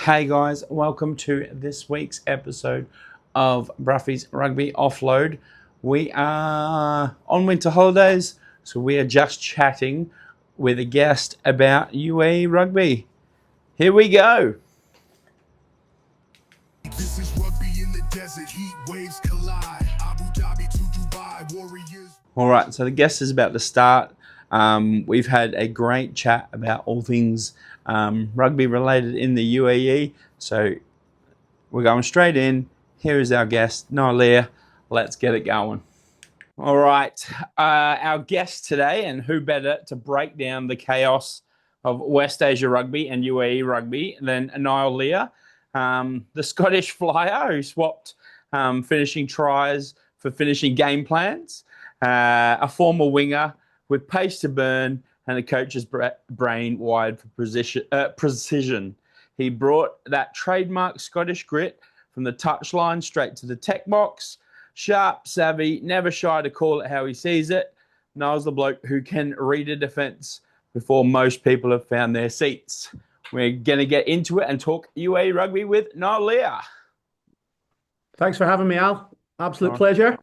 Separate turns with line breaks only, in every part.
Hey guys, welcome to this week's episode of Bruffy's Rugby Offload. We are on winter holidays, so we are just chatting with a guest about UAE rugby. Here we go. This is rugby in the desert, heat waves collide. Abu Dhabi to Dubai, Warriors. All right, so the guest is about to start. We've had a great chat about all things rugby related in the UAE. So we're going straight in. Here is our guest, Niall Lear. Let's get it going. All right, our guest today, and who better to break down the chaos of West Asia rugby and UAE rugby than Niall Lear, the Scottish flyer who swapped finishing tries for finishing game plans, a former winger with pace to burn and a coach's brain wired for precision. He brought that trademark Scottish grit from the touchline straight to the tech box. Sharp, savvy, never shy to call it how he sees it. Niall's the bloke who can read a defence before most people have found their seats. We're going to get into it and talk UAE rugby with Niall Lear.
Thanks for having me, Al. Absolute pleasure.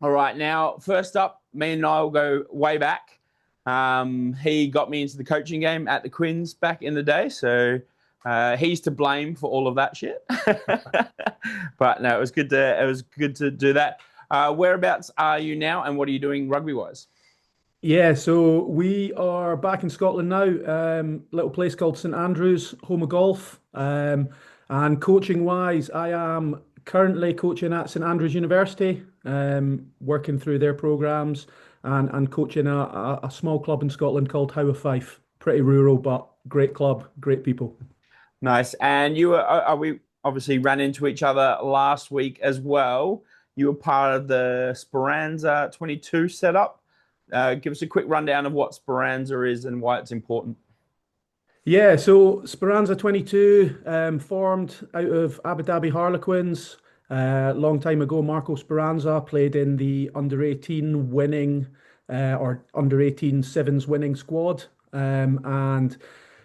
All right, now, first up, me and Niall go way back. He got me into the coaching game at the Quins back in the day, so he's to blame for all of that shit. But no, it was good to do that. Whereabouts are you now, and what are you doing rugby-wise?
Yeah, so we are back in Scotland now. Little place called St Andrews, home of golf. And coaching-wise, I am currently coaching at St Andrews University, working through their programs and coaching a small club in Scotland called Howe of Fife. Pretty rural, but great club, great people.
Nice. And we obviously ran into each other last week as well. You were part of the Speranza 22 setup. Give us a quick rundown of what Speranza is and why it's important.
Yeah, so Speranza 22 formed out of Abu Dhabi Harlequins. Long time ago, Marco Speranza played in the under 18 winning or under 18 sevens winning squad. And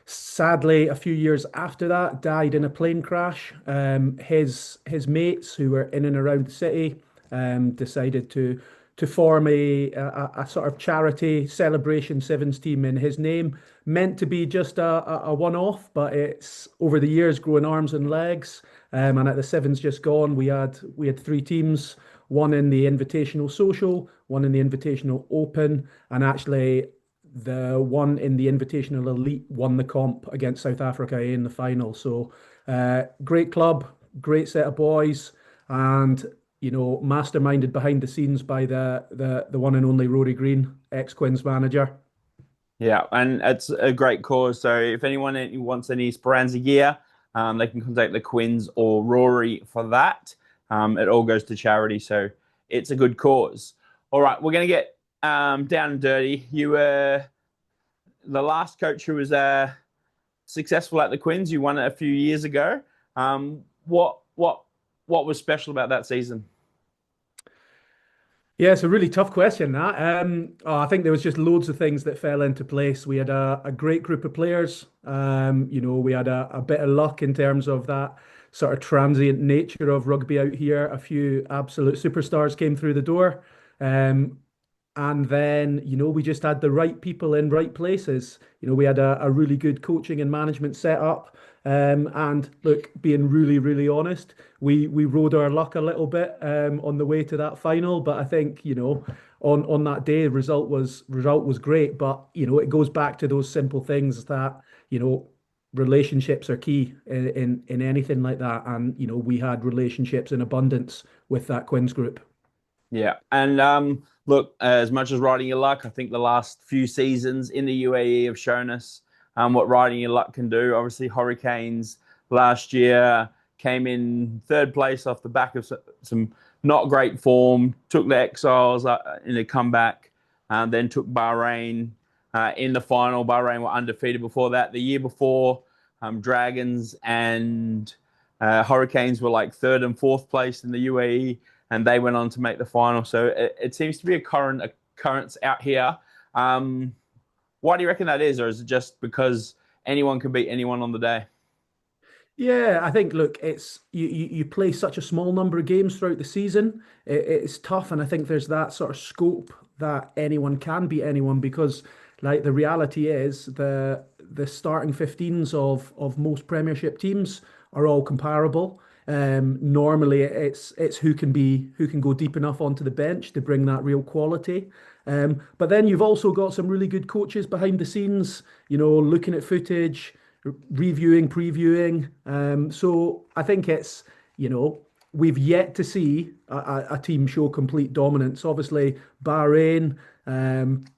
sadly, a few years after that, died in a plane crash. His mates who were in and around the city decided to form a sort of charity celebration sevens team in his name. Meant to be just a one-off, but it's over the years grown arms and legs. And at the sevens just gone, we had three teams, one in the Invitational Social, one in the Invitational Open, and actually the one in the Invitational Elite won the comp against South Africa in the final. So great club, great set of boys, and masterminded behind the scenes by the one and only Rory Green, ex-Quins manager.
Yeah, and it's a great cause. So if anyone wants any Speranza gear, they can contact the Quins or Rory for that. It all goes to charity, so it's a good cause. All right, we're going to get down and dirty. You were the last coach who was successful at the Quins. You won it a few years ago. What was special about that season?
Yeah, it's a really tough question, that. I think there was just loads of things that fell into place. We had a great group of players. We had a bit of luck in terms of that sort of transient nature of rugby out here. A few absolute superstars came through the door. And then, we just had the right people in right places. We had a really good coaching and management setup. And look, being really, really honest, we rode our luck a little bit on the way to that final. But I think, on that day, result was great. But, it goes back to those simple things that, relationships are key in anything like that. And, we had relationships in abundance with that Quins group.
Yeah, and look, as much as riding your luck, I think the last few seasons in the UAE have shown us what riding your luck can do. Obviously, Hurricanes last year came in third place off the back of some not great form, took the Exiles in a comeback, then took Bahrain in the final. Bahrain were undefeated before that. The year before, Dragons and Hurricanes were like third and fourth place in the UAE, and they went on to make the final. So it seems to be a current occurrence out here. Why do you reckon that is? Or is it just because anyone can beat anyone on the day?
Yeah, I think look, it's you play such a small number of games throughout the season. It's tough, and I think there's that sort of scope that anyone can beat anyone because, like, the reality is the starting 15s of most Premiership teams are all comparable. Normally, it's who can go deep enough onto the bench to bring that real quality. But then you've also got some really good coaches behind the scenes, looking at footage, reviewing, previewing. So I think you know, we've yet to see a team show complete dominance. Obviously, Bahrain,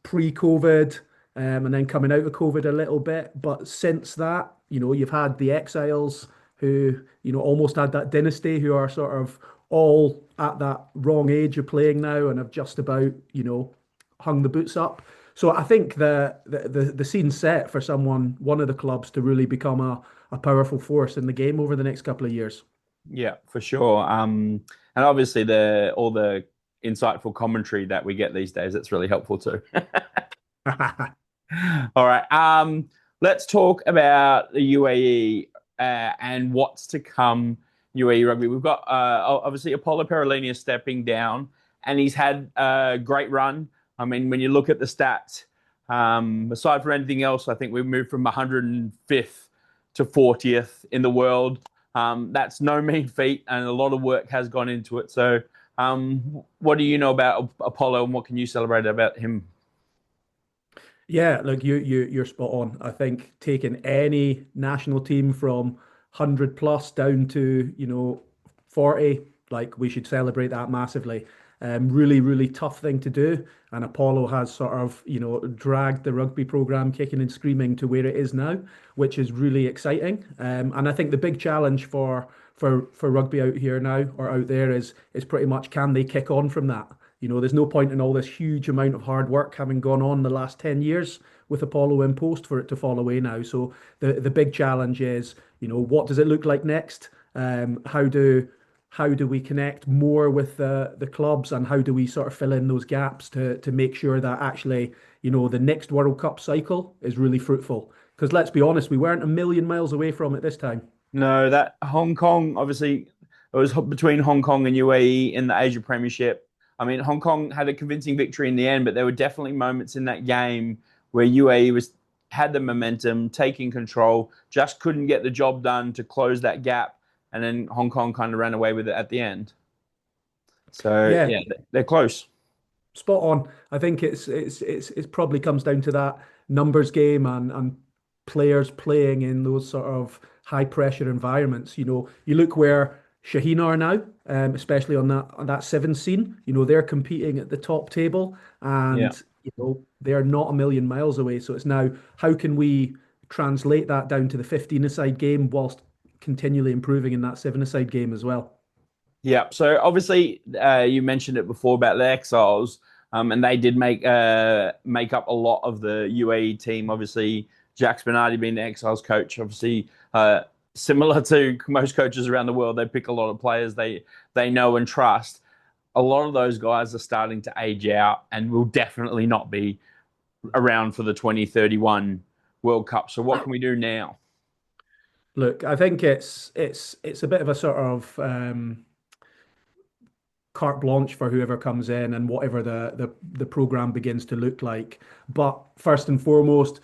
pre-COVID, and then coming out of COVID a little bit. But since that, you've had the Exiles who, almost had that dynasty who are sort of all at that wrong age of playing now and have just about, hung the boots up. So I think the scene's set for one of the clubs to really become a powerful force in the game over the next couple of years.
Yeah, for sure. And obviously the all the insightful commentary that we get these days, it's really helpful too. All right. Let's talk about the UAE and what's to come. UAE rugby. We've got obviously Apollo Perelini is stepping down, and he's had a great run. I mean, when you look at the stats, aside from anything else, I think we've moved from 105th to 40th in the world. That's no mean feat, and a lot of work has gone into it. So, what do you know about Apollo, and what can you celebrate about him?
Yeah, look, you're spot on. I think taking any national team from 100 plus down to, 40, like we should celebrate that massively. Really, really tough thing to do. And Apollo has sort of, dragged the rugby program kicking and screaming to where it is now, which is really exciting. And I think the big challenge for rugby out here now or out there is pretty much can they kick on from that? There's no point in all this huge amount of hard work having gone on the last 10 years with Apollo in post for it to fall away now. So the big challenge is, what does it look like next? How do we connect more with the clubs and how do we sort of fill in those gaps to make sure that actually, the next World Cup cycle is really fruitful? Because let's be honest, we weren't a million miles away from it this time.
No, that Hong Kong, obviously, it was between Hong Kong and UAE in the Asia Premiership. I mean, Hong Kong had a convincing victory in the end, but there were definitely moments in that game where UAE had the momentum, taking control, just couldn't get the job done to close that gap, and then Hong Kong kind of ran away with it at the end. So
Yeah,
yeah, they're close.
spot on. I think it probably comes down to that numbers game and players playing in those sort of high pressure environments. You look where Shaheen are now, especially on that seven scene. They're competing at the top table,
Yeah.
and they're not a million miles away. So it's now how can we translate that down to the 15-a-side game whilst continually improving in that seven-a-side game as well.
Yeah, so obviously you mentioned it before about the Exiles, and they did make up a lot of the UAE team. Obviously, Jack Spinardi being the Exiles coach, obviously similar to most coaches around the world, they pick a lot of players they know and trust. A lot of those guys are starting to age out and will definitely not be around for the 2031 World Cup. So what can we do now?
Look, I think it's a bit of a sort of carte blanche for whoever comes in and whatever the program begins to look like. But first and foremost,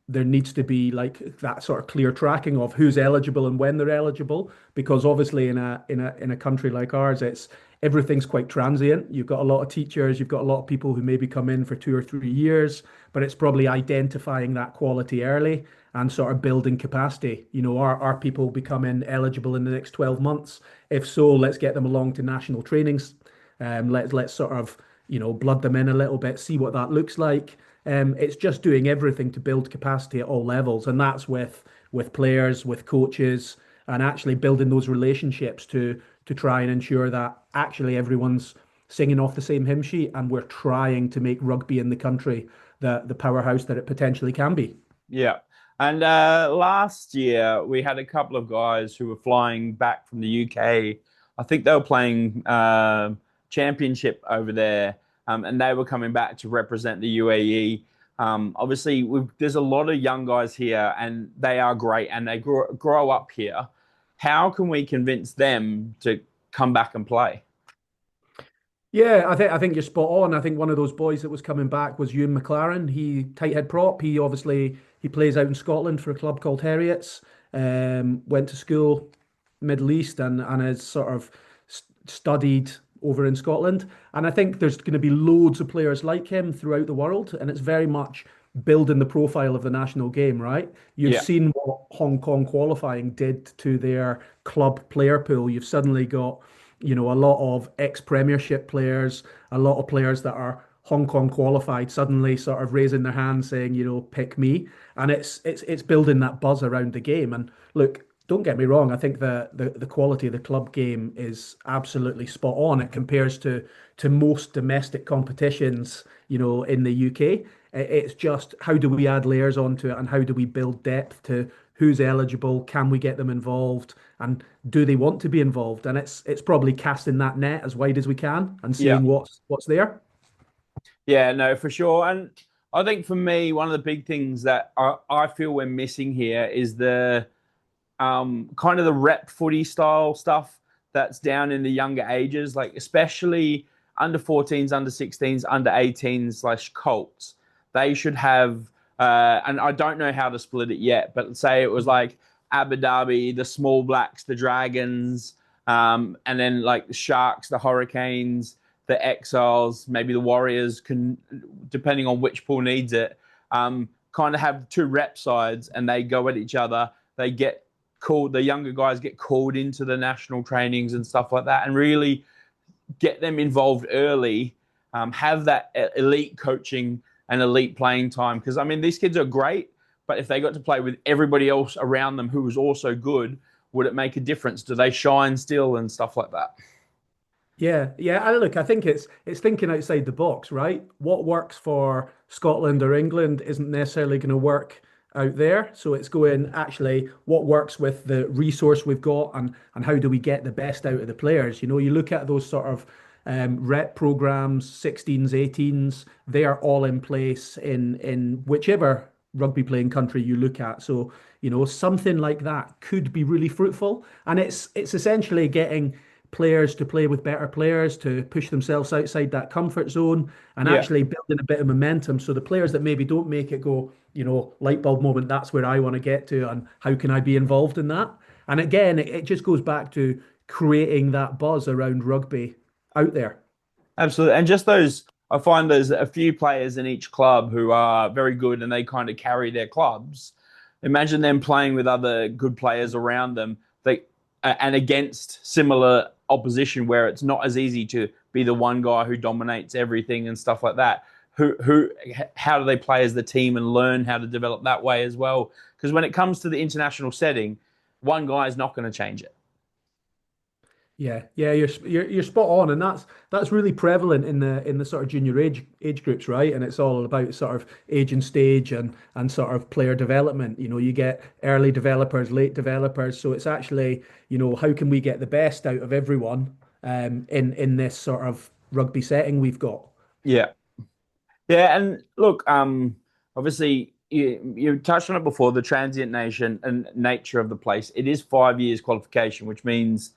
there needs to be like that sort of clear tracking of who's eligible and when they're eligible, because obviously in a country like ours, it's everything's quite transient. You've got a lot of teachers, you've got a lot of people who maybe come in for 2 or 3 years, but it's probably identifying that quality early and sort of building capacity. Are people becoming eligible in the next 12 months? If so, let's get them along to national trainings. Let's sort of, blood them in a little bit, see what that looks like. It's just doing everything to build capacity at all levels, and that's with players, with coaches, and actually building those relationships to try and ensure that actually everyone's singing off the same hymn sheet, and we're trying to make rugby in the country the powerhouse that it potentially can be.
Yeah. And last year we had a couple of guys who were flying back from the UK. I think they were playing championship over there, and they were coming back to represent the UAE. Obviously, there's a lot of young guys here, and they are great, and they grow up here. How can we convince them to come back and play?
Yeah, I think you're spot on. I think one of those boys that was coming back was Ewan McLaren. He tight head prop. He plays out in Scotland for a club called Heriots. Went to school Middle East and has sort of studied over in Scotland. And I think there's going to be loads of players like him throughout the world, and it's very much building the profile of the national game, right? You've
Yeah,
seen what Hong Kong qualifying did to their club player pool. You've suddenly got a lot of ex-Premiership players, a lot of players that are Hong Kong qualified, suddenly sort of raising their hand saying, pick me. And it's building that buzz around the game. And look, don't get me wrong, I think the quality of the club game is absolutely spot on. It compares to most domestic competitions, in the UK. It's just how do we add layers onto it and how do we build depth to who's eligible, can we get them involved, and do they want to be involved? And it's probably casting that net as wide as we can and
yeah,
seeing what's there.
yeah. No, for sure. And I think for me, one of the big things that I feel we're missing here is the kind of the rep footy style stuff that's down in the younger ages, like especially under 14s, under 16s, under 18s slash Colts. They should have, and I don't know how to split it yet, but say it was like Abu Dhabi, the Small Blacks, the Dragons, and then like the Sharks, the Hurricanes, the Exiles, maybe the Warriors can, depending on which pool needs it, kind of have two rep sides and they go at each other. They get called, the younger guys get called into the national trainings and stuff like that, and really get them involved early, have that elite coaching and elite playing time. Because, I mean, these kids are great, but if they got to play with everybody else around them who was also good, would it make a difference? Do they shine still and stuff like that?
Yeah, yeah. And look, I think it's thinking outside the box, right? What works for Scotland or England isn't necessarily going to work out there. So it's going actually what works with the resource we've got and how do we get the best out of the players? You look at those sort of rep programs, 16s, 18s, they are all in place in whichever rugby playing country you look at. So, something like that could be really fruitful. And it's essentially getting players to play with better players to push themselves outside that comfort zone and
Yeah.
actually building a bit of momentum. So the players that maybe don't make it go, light bulb moment, that's where I want to get to, and how can I be involved in that? And again, it just goes back to creating that buzz around rugby out there.
Absolutely. And just those, I find there's a few players in each club who are very good and they kind of carry their clubs. Imagine them playing with other good players around them, and against similar opposition where it's not as easy to be the one guy who dominates everything and stuff like that. How do they play as the team and learn how to develop that way as well? Because when it comes to the international setting, one guy is not going to change it.
Yeah, yeah, you're spot on, and that's really prevalent in the sort of junior age groups, right? And it's all about sort of age and stage and sort of player development. You get early developers, late developers, so it's actually, how can we get the best out of everyone in this sort of rugby setting we've got?
Yeah. Yeah, and look, obviously you touched on it before, the transient nation and nature of the place. It is 5 years qualification, which means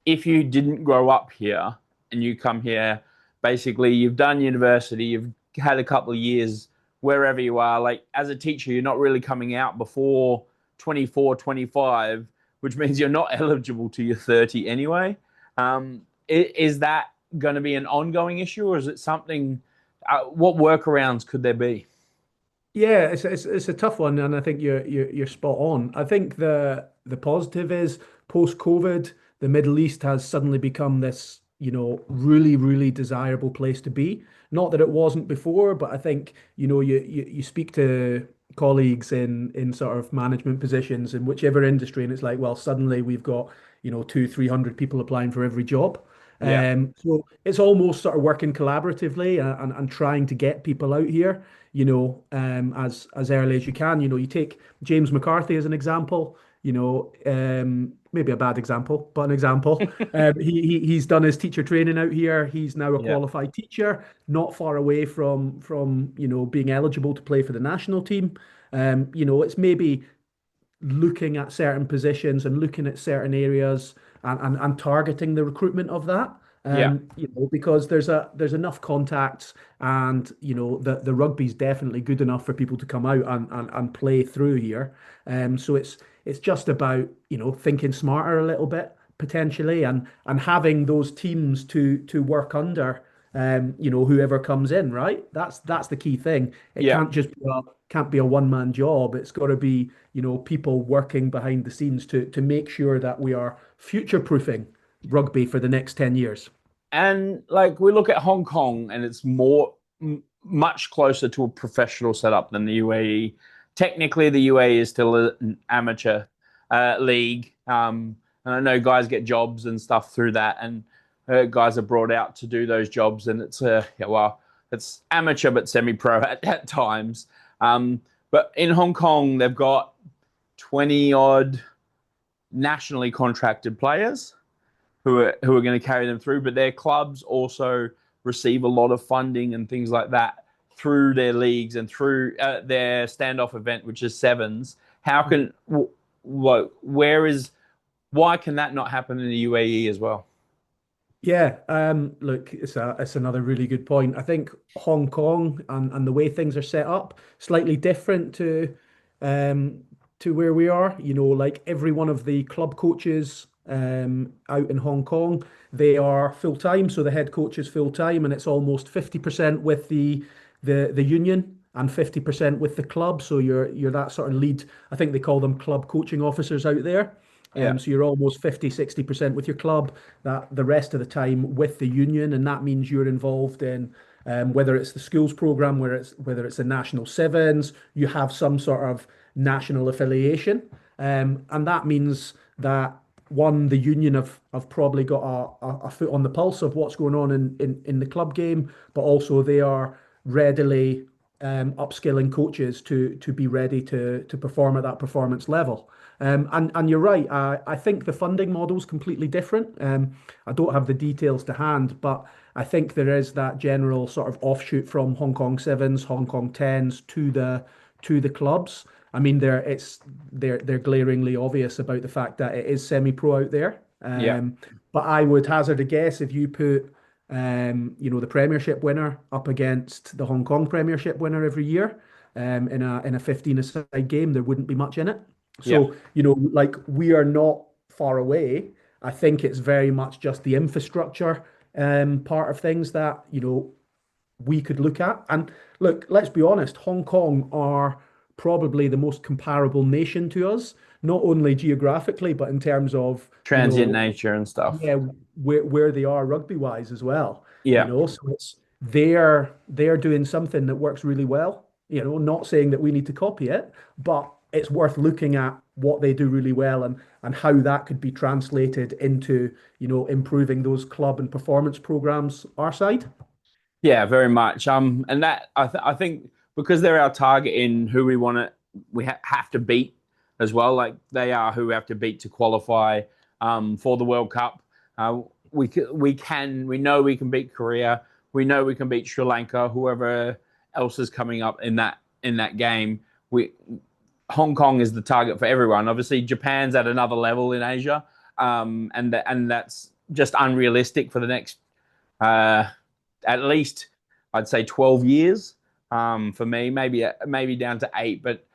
if you didn't grow up here and you come here, basically you've done university, you've had a couple of years wherever you are, like as a teacher, you're not really coming out before 24, 25, which means you're not eligible to your 30 anyway. Is that going to be an ongoing issue, or is it something, what workarounds could there be?
Yeah, it's a tough one, and I think you're spot on. I think the positive is post-COVID, the Middle East has suddenly become this, really, really desirable place to be. Not that it wasn't before, but I think, you speak to colleagues in sort of management positions in whichever industry, and it's like, well, suddenly we've got, 300 people applying for every job.
Yeah,
So it's almost sort of working collaboratively and trying to get people out here, as early as you can. You take James McCarthy as an example. maybe a bad example, but an example. He's done his teacher training out here. He's now a
Yeah.
qualified teacher, not far away from being eligible to play for the national team. It's maybe looking at certain positions and looking at certain areas and targeting the recruitment of that.
Yeah.
Because there's enough contacts and the rugby's definitely good enough for people to come out and play through here. So it's just about thinking smarter a little bit potentially and having those teams to work under whoever comes in, right? That's the key thing. It
Yeah.
can't be a one-man job. It's got to be, people working behind the scenes to make sure that we are future-proofing rugby for the next 10 years.
And like we look at Hong Kong, and it's much closer to a professional setup than the UAE. Technically, the UAE is still an amateur league, and I know guys get jobs and stuff through that, and guys are brought out to do those jobs, and it's amateur but semi-pro at times. But in Hong Kong, they've got 20 odd nationally contracted players who are going to carry them through, but their clubs also receive a lot of funding and things like that through their leagues and through their standoff event, which is sevens. Why can that not happen in the UAE as well?
Yeah, look, it's another really good point. I think Hong Kong and the way things are set up slightly different um to where we are. Like every one of the club coaches out in Hong Kong, they are full time. So the head coach is full time, and it's almost 50% with the union and 50% with the club. So you're that sort of lead. I think they call them club coaching officers out there.
Yeah,
So you're almost 50, 60% with your club, that the rest of the time with the union, and that means you're involved in whether it's the schools program, whether it's the national sevens, you have some sort of national affiliation, and that means that one, the union have probably got a foot on the pulse of what's going on in the club game, but also they are readily upskilling coaches to be ready to perform at that performance level. And you're right. I think the funding model is completely different. I don't have the details to hand, but I think there is that general sort of offshoot from Hong Kong sevens, Hong Kong tens to the clubs. I mean, they're glaringly obvious about the fact that it is semi-pro out there.
yeah,
But I would hazard a guess if you put the Premiership winner up against the Hong Kong Premiership winner every year, in a 15-a-side game, there wouldn't be much in it.
yeah,
So, like we are not far away. I think it's very much just the infrastructure part of things that, we could look at. And look, let's be honest, Hong Kong are probably the most comparable nation to us, not only geographically, but in terms of,
transient nature and stuff.
yeah, where they are rugby wise as well.
Yeah,
So it's they're doing something that works really well. Not saying that we need to copy it, but it's worth looking at what they do really well and how that could be translated into, improving those club and performance programs our side.
yeah, very much. And that I think because they're our target in who we have to beat as well. Like they are who we have to beat to qualify for the World Cup. We know we can beat Korea. We know we can beat Sri Lanka. Whoever else is coming up in that game, we Hong Kong is the target for everyone. Obviously, Japan's at another level in Asia, and that's just unrealistic for the next uh, at least I'd say 12 years for me, maybe down to 8, but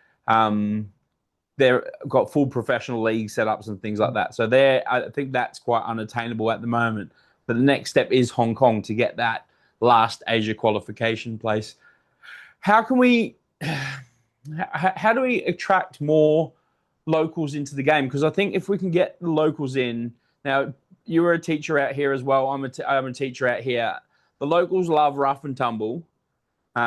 they've got full professional league setups and things like that. So I think that's quite unattainable at the moment. But the next step is Hong Kong to get that last Asia qualification place. How can we? How do we attract more locals into the game? Because I think if we can get the locals in now, you were a teacher out here as well. I'm a teacher out here. The locals love rough and tumble. They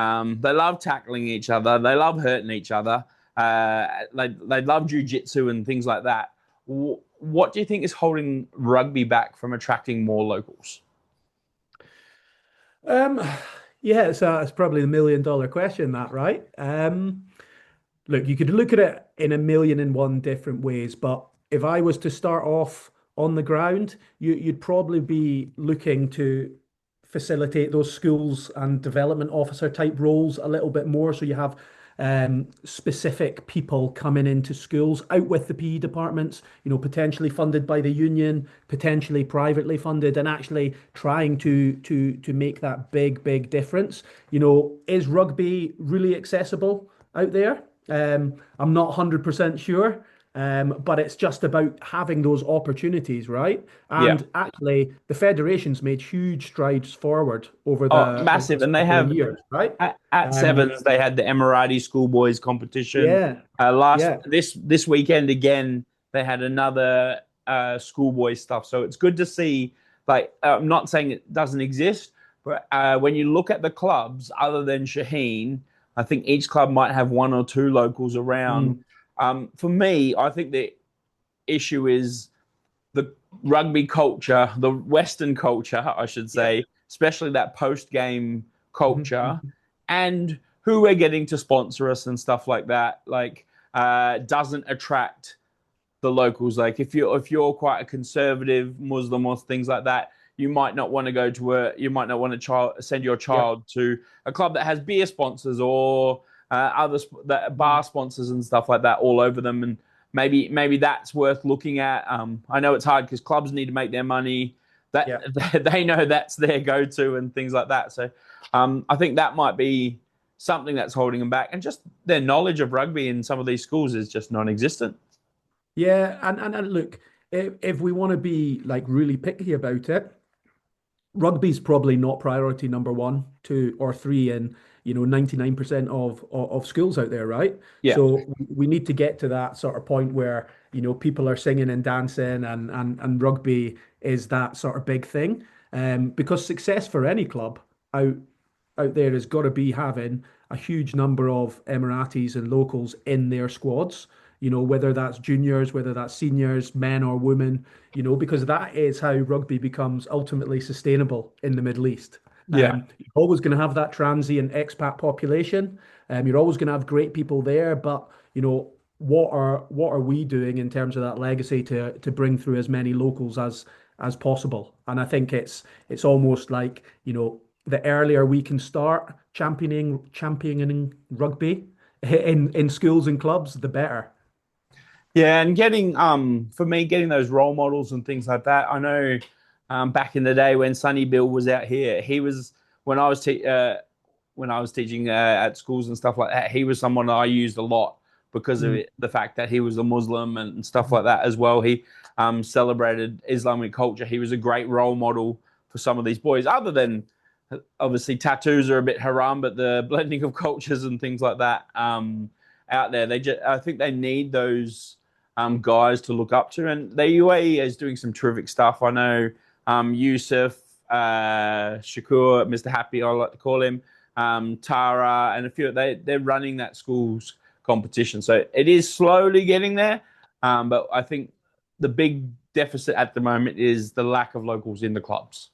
love tackling each other. They love hurting each other. They love jujitsu and things like that. What do you think is holding rugby back from attracting more locals?
Um, yeah, it's probably the million-dollar question, that, right? look, you could look at it in a million and one different ways, but if I was to start off on the ground, you'd probably be looking to facilitate those schools and development officer type roles a little bit more. So you have specific people coming into schools out with the PE departments, potentially funded by the union, potentially privately funded, and actually trying to make that big difference. Is rugby really accessible out there? I'm not 100% sure. But it's just about having those opportunities, right?
Yeah.
And actually, the federation's made huge strides forward over
Oh,
the
massive.
last
And they
couple of
have
years, right?
at
Um,
sevens, they had the Emirati schoolboys competition.
yeah,
Last
yeah.
this weekend again, they had another schoolboy stuff. So it's good to see. Like, I'm not saying it doesn't exist, but when you look at the clubs, other than Shaheen, I think each club might have one or two locals around.
Mm,
For me, I think the issue is the rugby culture, the Western culture, I should
yeah.
say, especially that post game
Mhm,
culture,
mhm.
and who we're getting to sponsor us and stuff like that, like doesn't attract the locals. Like if you're quite a conservative Muslim or things like that, you might not want to go to you might not want to send your
Yeah.
child to a club that has beer sponsors or other that
Mm,
bar sponsors and stuff like that all over them. And maybe that's worth looking at. I know it's hard because clubs need to make their money. That
yeah.
they know that's their go-to and things like that. So I think that might be something that's holding them back, and just their knowledge of rugby in some of these schools is just non-existent.
Yeah. And look, if we want to be like really picky about it, rugby's probably not priority number one, two, or three in 99% of schools out there, right?
Yeah.
So we need to get to that sort of point where people are singing and dancing, and rugby is that sort of big thing. Because success for any club out out there has got to be having a huge number of Emiratis and locals in their squads, whether that's juniors, whether that's seniors, men or women, because that is how rugby becomes ultimately sustainable in the Middle East.
Yeah.
You're always going to have that transient expat population. You're always going to have great people there, but what are we doing in terms of that legacy to bring through as many locals as possible? And I think it's almost like the earlier we can start championing rugby in schools and clubs, the better.
Yeah, and getting for me getting those role models and things like that. I know back in the day when Sonny Bill was out here, he was when I was when I was teaching at schools and stuff like that. He was someone that I used a lot because of
Mm,
it, the fact that he was a Muslim and stuff
mhm.
like that as well. He celebrated Islamic culture. He was a great role model for some of these boys. Other than obviously tattoos are a bit haram, but the blending of cultures and things like that out there, I think they need those guys to look up to. And the UAE is doing some terrific stuff. I know Yusuf, Shakur, Mr. Happy, I like to call him, Tara, and a few. They're running that schools competition, so it is slowly getting there. But I think the big deficit at the moment is the lack of locals in the clubs.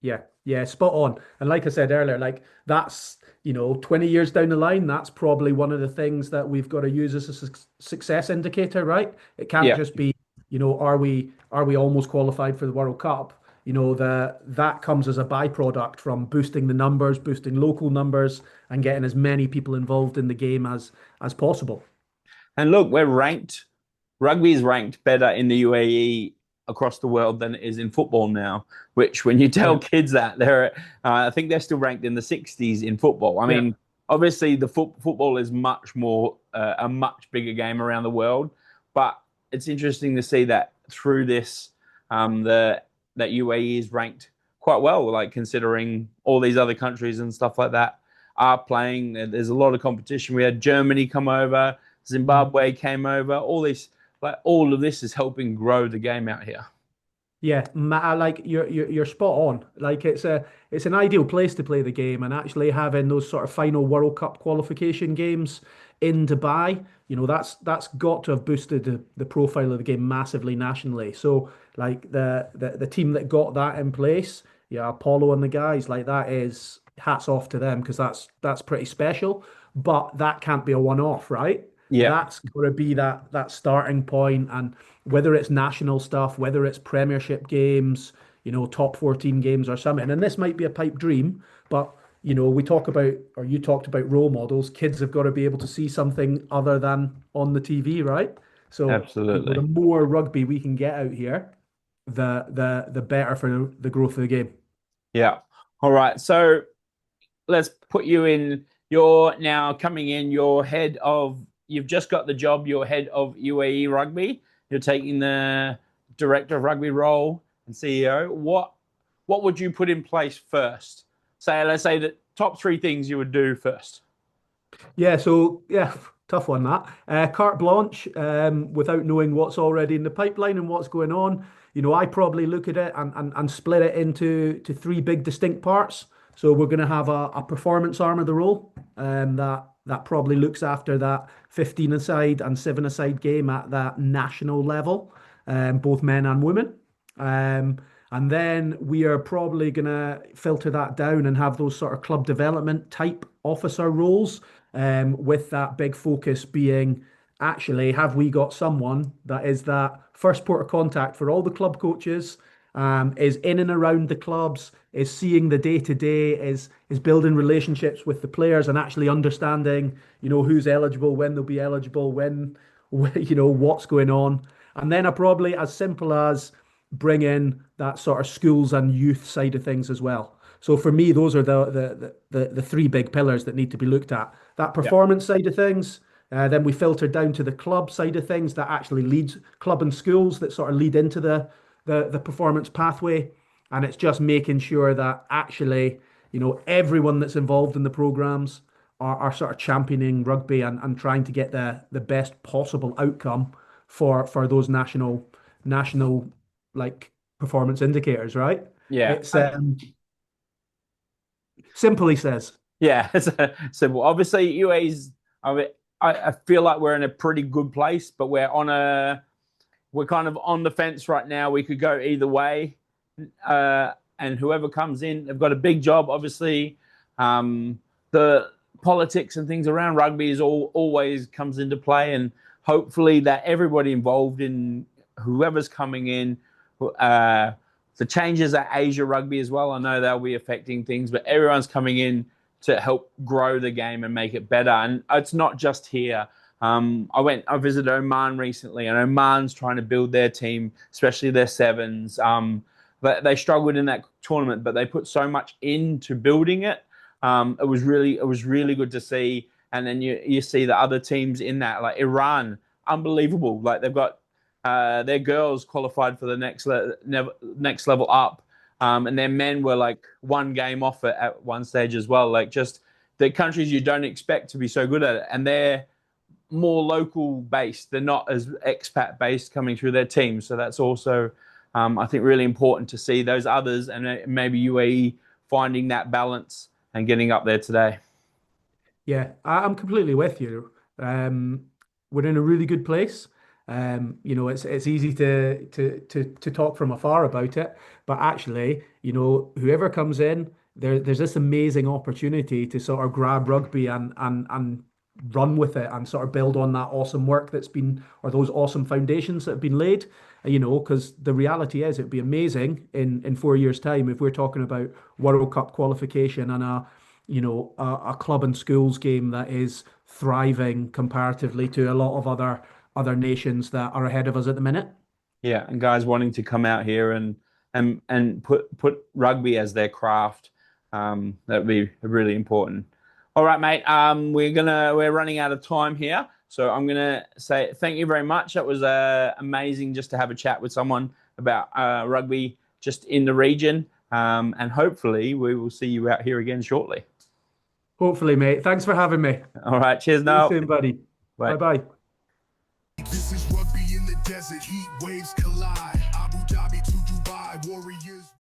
Yeah, yeah, spot on. And like I said earlier, like that's, 20 years down the line, that's probably one of the things that we've got to use as a success indicator, right? It can't
Yeah.
just be, are we almost qualified for the World Cup? That comes as a byproduct from boosting the numbers, boosting local numbers, and getting as many people involved in the game as possible.
And look, we're ranked. Rugby is ranked better in the UAE across the world than it is in football now. Which, when you tell
Yeah,
kids that, I think they're still ranked in the 60s in football. I
yeah,
mean, obviously, the football is much more a much bigger game around the world. But it's interesting to see that through this, the that UAE is ranked quite well, like considering all these other countries and stuff like that are playing. There's a lot of competition. We had Germany come over,
mhm.
Zimbabwe came over. All of this is helping grow the game out here.
Yeah, like you're spot on. Like it's an ideal place to play the game, and actually having those sort of final World Cup qualification games in Dubai, that's got to have boosted the profile of the game massively nationally. So like the team that got that in place, yeah, Apollo and the guys, like that is hats off to them because that's pretty special. But that can't be a one-off, right?
Yeah,
That's going to be that starting point, and whether it's national stuff, whether it's Premiership games, top 14 games or something. And this might be a pipe dream, but we talk about, or you talked about role models. Kids have got to be able to see something other than on the TV, right? So, the
absolutely.
more rugby we can get out here, the better for the growth of the game.
Yeah. All right. So let's put you in. You're now coming in. You've just got the job. You're head of UAE Rugby. You're taking the director of rugby role and CEO. What would you put in place first? Let's say the top three things you would do first.
Yeah, so yeah, tough one that. Carte blanche, without knowing what's already in the pipeline and what's going on. I probably look at it and split it into three big distinct parts. So we're going to have a performance arm of the role, that probably looks after that 15-a-side and 7-a-side game at that national level, both men and women. And then we are probably going to filter that down and have those sort of club development type officer roles, with that big focus being actually, have we got someone that is that first port of contact for all the club coaches, is in and around the clubs, is seeing the day to day, is building relationships with the players and actually understanding, who's eligible, when they'll be eligible, what's going on. And then I probably, as simple as, bring in that sort of schools and youth side of things as well. So for me, those are the three big pillars that need to be looked at. That
Yeah.
performance side of things, then we filter down to the club side of things that actually leads club and schools that sort of lead into the performance pathway. And it's just making sure that actually, everyone that's involved in the programs are sort of championing rugby and trying to get the best possible outcome for those national like performance indicators, right?
Yeah.
It's simple, he says.
Yeah. So obviously UAE's. I mean, I feel like we're in a pretty good place, but we're kind of on the fence right now. We could go either way. And whoever comes in, they've got a big job. Obviously, the politics and things around rugby is always comes into play, and hopefully that everybody involved in whoever's coming in, the changes at Asia Rugby as well. I know they'll be affecting things, but everyone's coming in to help grow the game and make it better. And it's not just here. I visited Oman recently, and Oman's trying to build their team, especially their sevens. They struggled in that tournament, but they put so much into building it. It was really good to see. And then you see the other teams in that, like Iran, unbelievable. Like they've got their girls qualified for the next level up, and their men were like one game off it at one stage as well. Like just the countries you don't expect to be so good at it, and they're more local based. They're not as expat based coming through their teams. So that's also, I think, really important to see those others and maybe UAE finding that balance and getting up there today.
Yeah, I'm completely with you. We're in a really good place. It's easy to talk from afar about it, but actually, whoever comes in, there's this amazing opportunity to sort of grab rugby and run with it and sort of build on that awesome work that's been, or those awesome foundations that have been laid. Because the reality is it'd be amazing in 4 years' time if we're talking about World Cup qualification and a club and schools game that is thriving comparatively to a lot of other nations that are ahead of us at the minute.
Yeah, and guys wanting to come out here and put rugby as their craft, that'd be really important. All right, mate. We're running out of time here, so I'm gonna say thank you very much. That was amazing just to have a chat with someone about rugby just in the region, and hopefully we will see you out here again shortly.
Hopefully, mate. Thanks for having me.
All right, cheers,
See you
Niall.
soon, buddy. Bye
Bye.
bye.
This is rugby in the desert, heat waves collide. Abu Dhabi to Dubai, warriors.